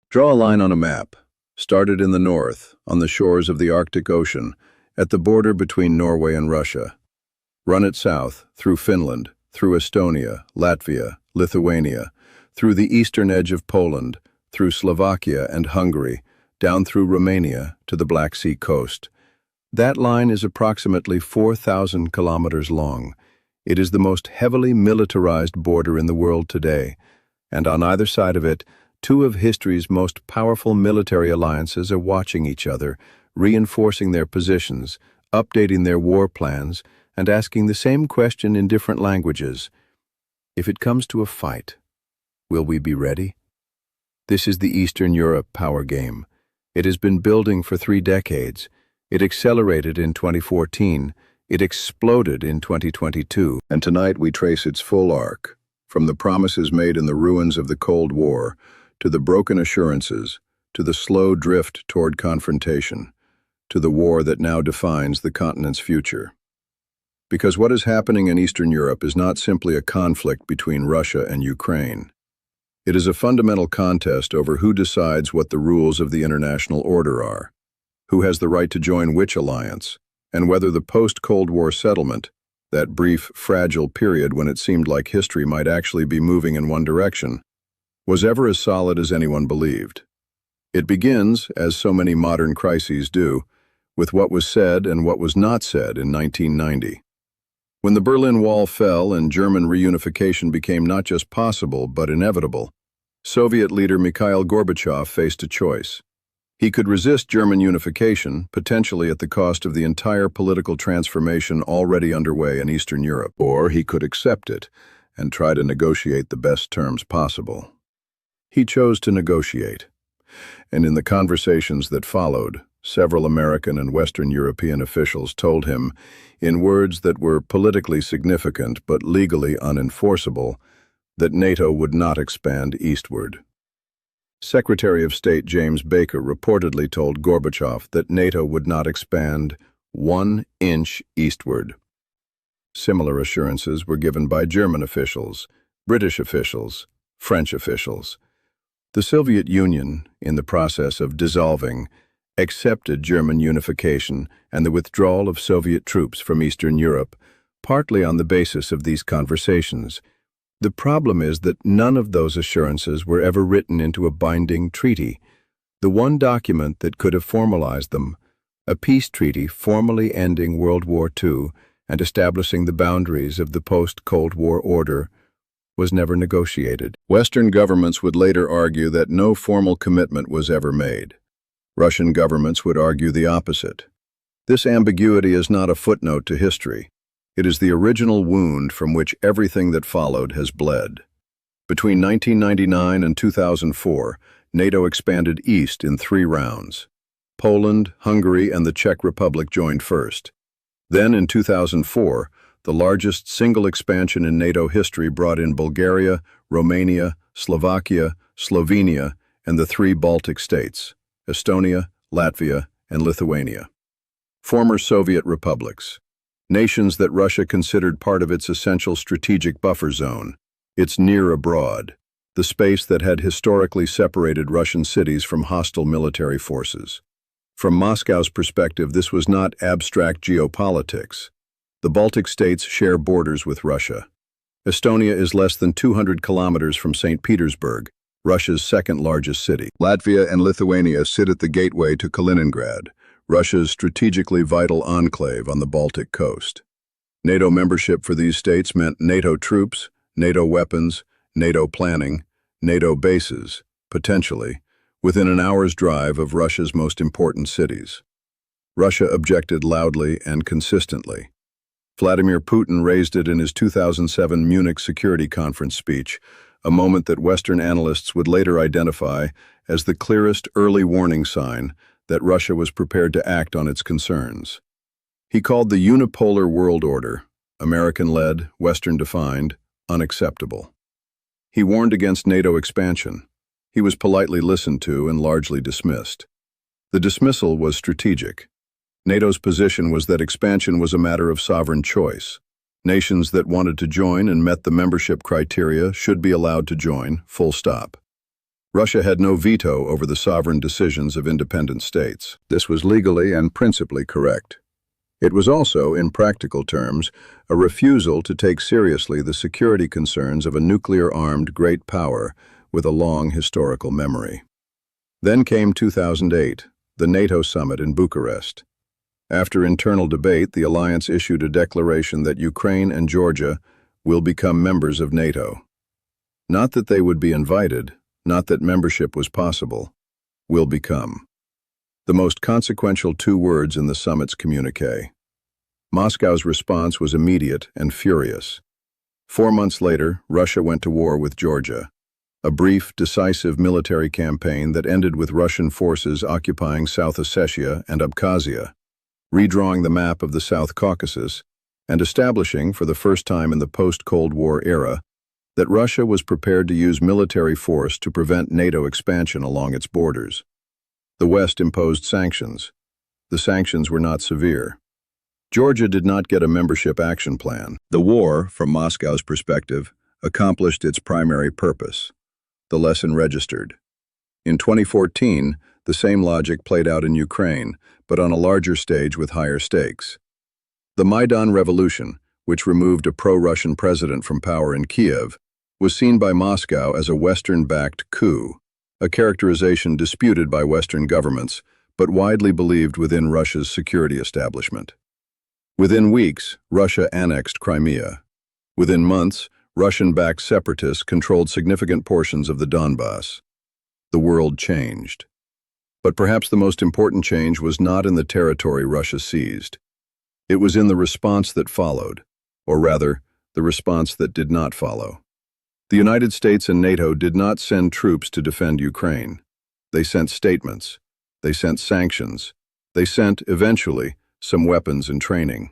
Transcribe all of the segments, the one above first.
Draw a line on a map. Start it in the north, on the shores of the Arctic Ocean, at the border between Norway and Russia. Run it south, through Finland, through Estonia, Latvia, Lithuania, through the eastern edge of Poland, through Slovakia and Hungary, down through Romania to the Black Sea coast. That line is approximately 4,000 kilometers long. It is the most heavily militarized border in the world today, and on either side of it, two of history's most powerful military alliances are watching each other, reinforcing their positions, updating their war plans, and asking the same question in different languages. If it comes to a fight, will we be ready? This is the Eastern Europe power game. It has been building for 3 decades. It accelerated in 2014. It exploded in 2022. And tonight we trace its full arc, from the promises made in the ruins of the Cold War, to the broken assurances, to the slow drift toward confrontation, to the war that now defines the continent's future. Because what is happening in Eastern Europe is not simply a conflict between Russia and Ukraine. It is a fundamental contest over who decides what the rules of the international order are, who has the right to join which alliance, and whether the post-Cold War settlement, that brief, fragile period when it seemed like history might actually be moving in one direction, was ever as solid as anyone believed. It begins, as so many modern crises do, with what was said and what was not said in 1990. When the Berlin Wall fell and German reunification became not just possible but inevitable, Soviet leader Mikhail Gorbachev faced a choice. He could resist German unification, potentially at the cost of the entire political transformation already underway in Eastern Europe, or he could accept it and try to negotiate the best terms possible. He chose to negotiate, and in the conversations that followed, several American and Western European officials told him, in words that were politically significant but legally unenforceable, that NATO would not expand eastward. Secretary of State James Baker reportedly told Gorbachev that NATO would not expand 1 inch eastward. Similar assurances were given by German officials, British officials, French officials. The Soviet Union, in the process of dissolving, accepted German unification and the withdrawal of Soviet troops from Eastern Europe, partly on the basis of these conversations. The problem is that none of those assurances were ever written into a binding treaty. The one document that could have formalized them, a peace treaty formally ending World War II and establishing the boundaries of the post-Cold War order, was never negotiated. Western governments would later argue that no formal commitment was ever made. Russian governments would argue the opposite. This ambiguity is not a footnote to history. It is the original wound from which everything that followed has bled. Between 1999 and 2004, NATO expanded east in 3 rounds. Poland, Hungary, and the Czech Republic joined first. Then, in 2004, the largest single expansion in NATO history brought in Bulgaria, Romania, Slovakia, Slovenia, and the 3 Baltic states, Estonia, Latvia, and Lithuania. Former Soviet republics. Nations that Russia considered part of its essential strategic buffer zone, its near abroad, the space that had historically separated Russian cities from hostile military forces. From Moscow's perspective, this was not abstract geopolitics. The Baltic states share borders with Russia. Estonia is less than 200 kilometers from St. Petersburg, Russia's second-largest city. Latvia and Lithuania sit at the gateway to Kaliningrad, Russia's strategically vital enclave on the Baltic coast. NATO membership for these states meant NATO troops, NATO weapons, NATO planning, NATO bases, potentially, within an hour's drive of Russia's most important cities. Russia objected loudly and consistently. Vladimir Putin raised it in his 2007 Munich Security Conference speech, a moment that Western analysts would later identify as the clearest early warning sign that Russia was prepared to act on its concerns. He called the unipolar world order, American-led, Western-defined, unacceptable. He warned against NATO expansion. He was politely listened to and largely dismissed. The dismissal was strategic. NATO's position was that expansion was a matter of sovereign choice. Nations that wanted to join and met the membership criteria should be allowed to join, full stop. Russia had no veto over the sovereign decisions of independent states. This was legally and principally correct. It was also, in practical terms, a refusal to take seriously the security concerns of a nuclear-armed great power with a long historical memory. Then came 2008, the NATO summit in Bucharest. After internal debate, the alliance issued a declaration that Ukraine and Georgia will become members of NATO. Not that they would be invited, not that membership was possible, will become. The most consequential two words in the summit's communiqué. Moscow's response was immediate and furious. 4 months later, Russia went to war with Georgia. A brief, decisive military campaign that ended with Russian forces occupying South Ossetia and Abkhazia, redrawing the map of the South Caucasus, and establishing, for the first time in the post-Cold War era, that Russia was prepared to use military force to prevent NATO expansion along its borders. The West imposed sanctions. The sanctions were not severe. Georgia did not get a membership action plan. The war, from Moscow's perspective, accomplished its primary purpose. The lesson registered. In 2014, the same logic played out in Ukraine, but on a larger stage with higher stakes. The Maidan Revolution, which removed a pro-Russian president from power in Kiev, was seen by Moscow as a Western-backed coup, a characterization disputed by Western governments, but widely believed within Russia's security establishment. Within weeks, Russia annexed Crimea. Within months, Russian-backed separatists controlled significant portions of the Donbass. The world changed. But perhaps the most important change was not in the territory Russia seized. It was in the response that followed, or rather, the response that did not follow. The United States and NATO did not send troops to defend Ukraine. They sent statements. They sent sanctions. They sent, eventually, some weapons and training.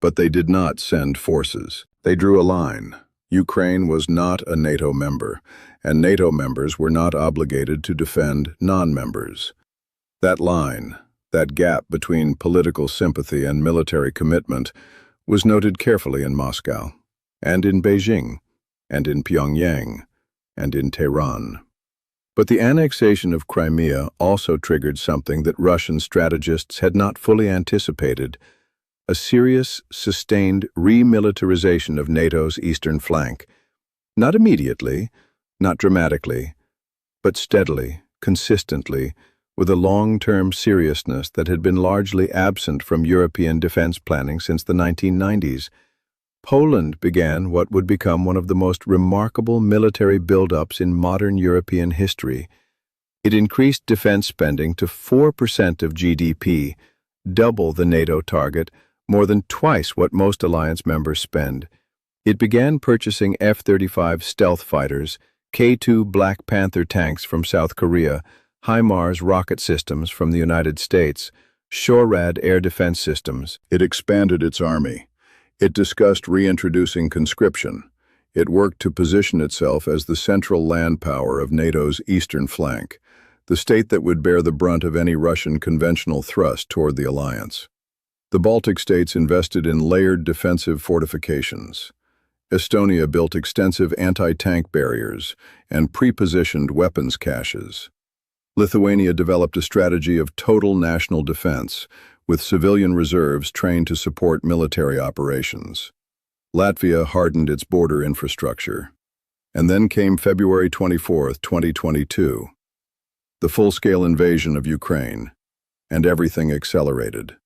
But they did not send forces. They drew a line. Ukraine was not a NATO member, and NATO members were not obligated to defend non-members. That line, that gap between political sympathy and military commitment, was noted carefully in Moscow, and in Beijing, and in Pyongyang, and in Tehran. But the annexation of Crimea also triggered something that Russian strategists had not fully anticipated: a serious, sustained remilitarization of NATO's eastern flank. Not immediately, not dramatically, but steadily, consistently, with a long-term seriousness that had been largely absent from European defense planning since the 1990s. Poland began what would become one of the most remarkable military buildups in modern European history. It increased defense spending to 4% of GDP, double the NATO target, more than twice what most alliance members spend. It began purchasing F-35 stealth fighters, K-2 Black Panther tanks from South Korea, HIMARS rocket systems from the United States, SHORAD air defense systems. It expanded its army. It discussed reintroducing conscription. It worked to position itself as the central land power of NATO's eastern flank, the state that would bear the brunt of any Russian conventional thrust toward the alliance. The Baltic states invested in layered defensive fortifications. Estonia built extensive anti-tank barriers and pre-positioned weapons caches. Lithuania developed a strategy of total national defense, with civilian reserves trained to support military operations. Latvia hardened its border infrastructure. And then came February 24, 2022, the full-scale invasion of Ukraine, and everything accelerated.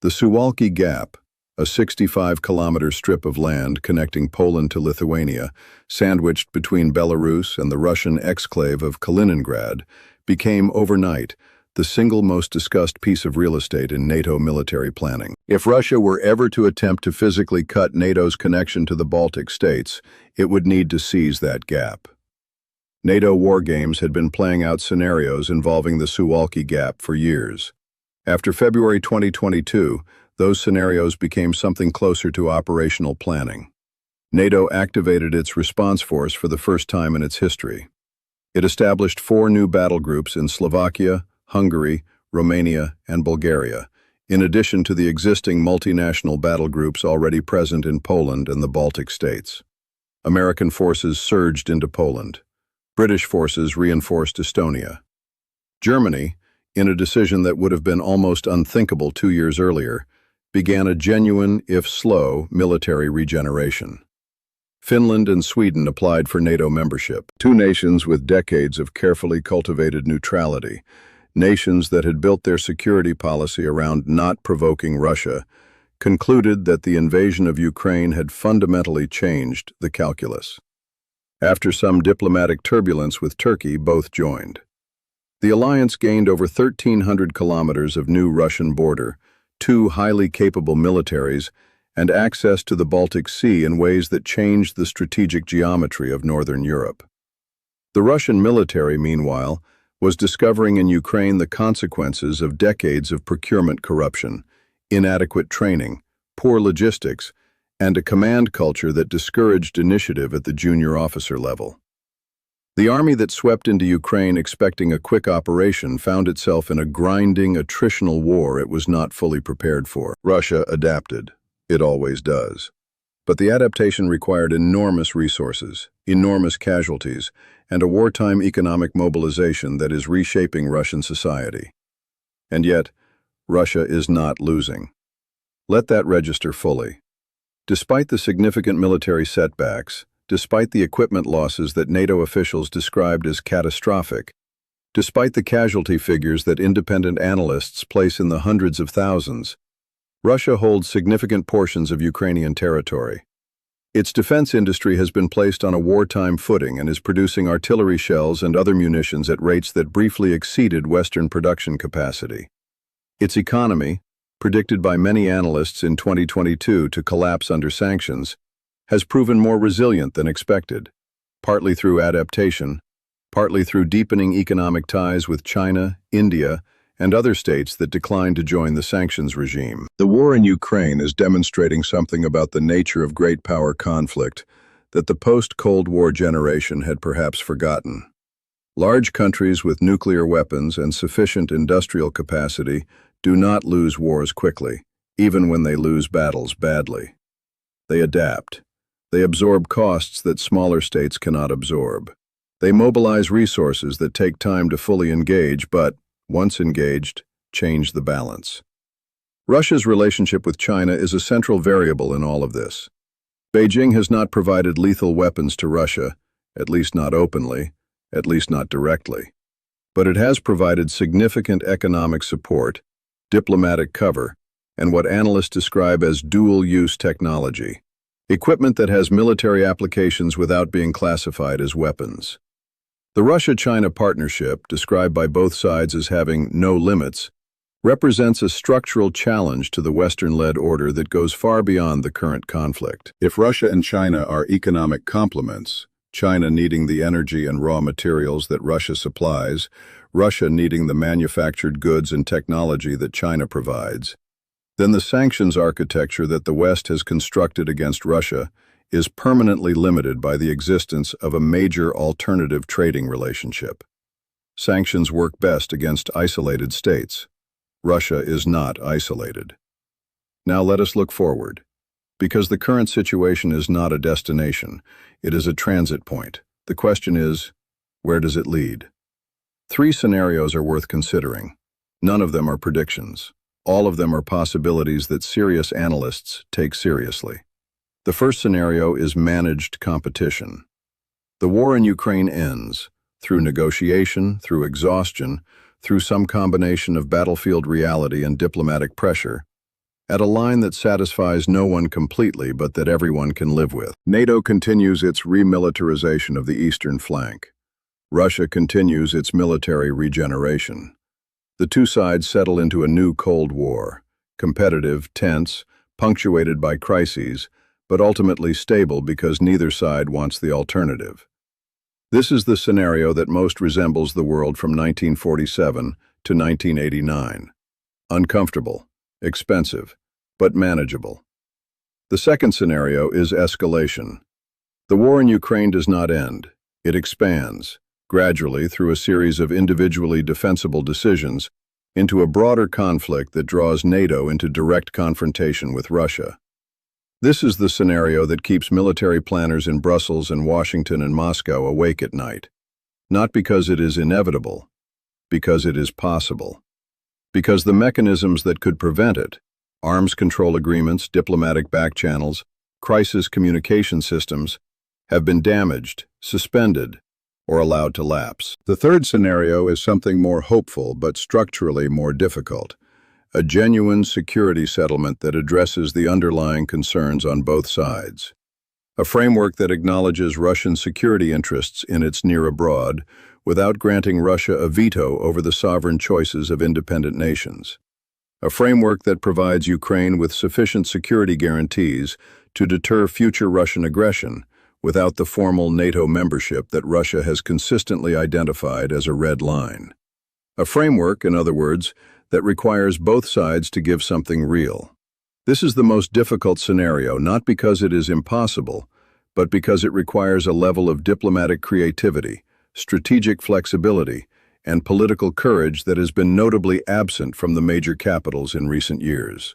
The Suwalki Gap, a 65-kilometer strip of land connecting Poland to Lithuania, sandwiched between Belarus and the Russian exclave of Kaliningrad, became overnight the single most discussed piece of real estate in NATO military planning. If Russia were ever to attempt to physically cut NATO's connection to the Baltic states, it would need to seize that gap. NATO war games had been playing out scenarios involving the Suwalki Gap for years. After February 2022, those scenarios became something closer to operational planning. NATO activated its response force for the first time in its history. It established 4 new battle groups in Slovakia, Hungary, Romania, and Bulgaria, in addition to the existing multinational battle groups already present in Poland and the Baltic states. American forces surged into Poland. British forces reinforced Estonia. Germany, in a decision that would have been almost unthinkable 2 years earlier, began a genuine, if slow, military regeneration. Finland and Sweden applied for NATO membership, two nations with decades of carefully cultivated neutrality, nations that had built their security policy around not provoking Russia, concluded that the invasion of Ukraine had fundamentally changed the calculus. After some diplomatic turbulence with Turkey, both joined. The alliance gained over 1,300 kilometers of new Russian border, two highly capable militaries, and access to the Baltic Sea in ways that changed the strategic geometry of Northern Europe. The Russian military, meanwhile, was discovering in Ukraine the consequences of decades of procurement corruption, inadequate training, poor logistics, and a command culture that discouraged initiative at the junior officer level. The army that swept into Ukraine expecting a quick operation found itself in a grinding, attritional war it was not fully prepared for. Russia adapted. It always does. But the adaptation required enormous resources, enormous casualties, and a wartime economic mobilization that is reshaping Russian society. And yet, Russia is not losing. Let that register fully. Despite the significant military setbacks, despite the equipment losses that NATO officials described as catastrophic, despite the casualty figures that independent analysts place in the hundreds of thousands, Russia holds significant portions of Ukrainian territory. Its defense industry has been placed on a wartime footing and is producing artillery shells and other munitions at rates that briefly exceeded Western production capacity. Its economy, predicted by many analysts in 2022 to collapse under sanctions, has proven more resilient than expected, partly through adaptation, partly through deepening economic ties with China, India, and other states that declined to join the sanctions regime. The war in Ukraine is demonstrating something about the nature of great power conflict that the post-Cold War generation had perhaps forgotten. Large countries with nuclear weapons and sufficient industrial capacity do not lose wars quickly, even when they lose battles badly. They adapt. They absorb costs that smaller states cannot absorb. They mobilize resources that take time to fully engage, but, once engaged, change the balance. Russia's relationship with China is a central variable in all of this. Beijing has not provided lethal weapons to Russia, at least not openly, at least not directly. But it has provided significant economic support, diplomatic cover, and what analysts describe as dual-use technology. Equipment that has military applications without being classified as weapons. The Russia-China partnership, described by both sides as having no limits, represents a structural challenge to the Western-led order that goes far beyond the current conflict. If Russia and China are economic complements, China needing the energy and raw materials that Russia supplies, Russia needing the manufactured goods and technology that China provides, then the sanctions architecture that the West has constructed against Russia is permanently limited by the existence of a major alternative trading relationship. Sanctions work best against isolated states. Russia is not isolated. Now let us look forward. Because the current situation is not a destination, it is a transit point. The question is, where does it lead? 3 scenarios are worth considering. None of them are predictions. All of them are possibilities that serious analysts take seriously. The first scenario is managed competition. The war in Ukraine ends, through negotiation, through exhaustion, through some combination of battlefield reality and diplomatic pressure, at a line that satisfies no one completely but that everyone can live with. NATO continues its remilitarization of the eastern flank. Russia continues its military regeneration. The two sides settle into a new Cold War, competitive, tense, punctuated by crises, but ultimately stable because neither side wants the alternative. This is the scenario that most resembles the world from 1947 to 1989. Uncomfortable, expensive, but manageable. The second scenario is escalation. The war in Ukraine does not end. It expands, gradually through a series of individually defensible decisions, into a broader conflict that draws NATO into direct confrontation with Russia. This is the scenario that keeps military planners in Brussels and Washington and Moscow awake at night. not because it is inevitable, because it is possible. Because the mechanisms that could prevent it, arms control agreements, diplomatic back channels, crisis communication systems, have been damaged, suspended, or allowed to lapse. The third scenario is something more hopeful but structurally more difficult. A genuine security settlement that addresses the underlying concerns on both sides. A framework that acknowledges Russian security interests in its near abroad without granting Russia a veto over the sovereign choices of independent nations. A framework that provides Ukraine with sufficient security guarantees to deter future Russian aggression without the formal NATO membership that Russia has consistently identified as a red line. A framework, in other words, that requires both sides to give something real. This is the most difficult scenario, not because it is impossible, but because it requires a level of diplomatic creativity, strategic flexibility, and political courage that has been notably absent from the major capitals in recent years.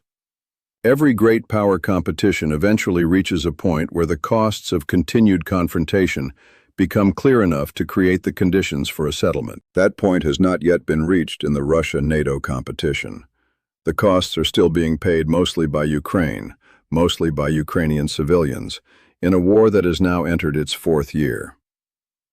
Every great power competition eventually reaches a point where the costs of continued confrontation become clear enough to create the conditions for a settlement. That point has not yet been reached in the Russia-NATO competition. The costs are still being paid mostly by Ukraine, mostly by Ukrainian civilians, in a war that has now entered its fourth year.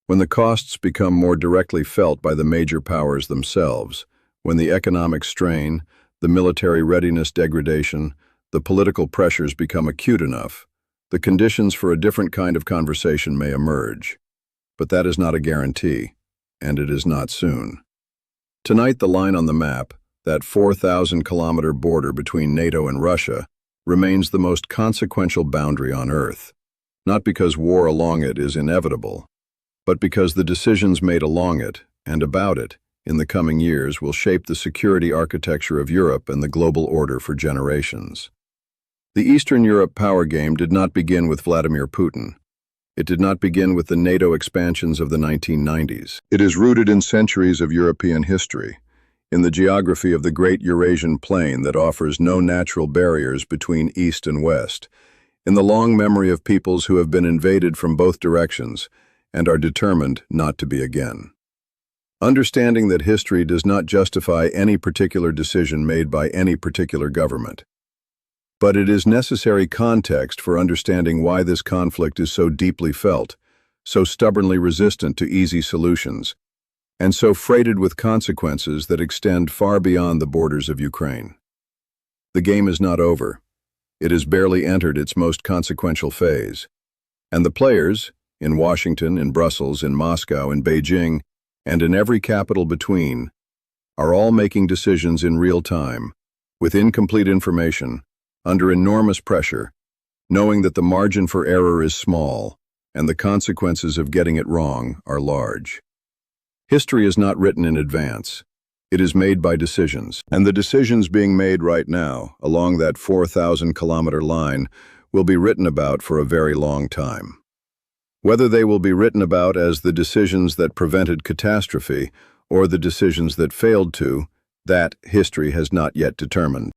When the costs become more directly felt by the major powers themselves, when the economic strain, the military readiness degradation, the political pressures become acute enough, the conditions for a different kind of conversation may emerge. But that is not a guarantee, and it is not soon. Tonight, the line on the map, that 4,000-kilometer border between NATO and Russia, remains the most consequential boundary on Earth, not because war along it is inevitable, but because the decisions made along it and about it in the coming years will shape the security architecture of Europe and the global order for generations. The Eastern Europe power game did not begin with Vladimir Putin. It did not begin with the NATO expansions of the 1990s. It is rooted in centuries of European history, in the geography of the great Eurasian plain that offers no natural barriers between East and West, in the long memory of peoples who have been invaded from both directions and are determined not to be again. Understanding that history does not justify any particular decision made by any particular government, but it is necessary context for understanding why this conflict is so deeply felt, so stubbornly resistant to easy solutions, and so freighted with consequences that extend far beyond the borders of Ukraine. The game is not over. It has barely entered its most consequential phase. And the players, in Washington, in Brussels, in Moscow, in Beijing, and in every capital between, are all making decisions in real time, with incomplete information, under enormous pressure, knowing that the margin for error is small and the consequences of getting it wrong are large. History is not written in advance. It is made by decisions. And the decisions being made right now, along that 4,000-kilometer line, will be written about for a very long time. Whether they will be written about as the decisions that prevented catastrophe or the decisions that failed to, that history has not yet determined.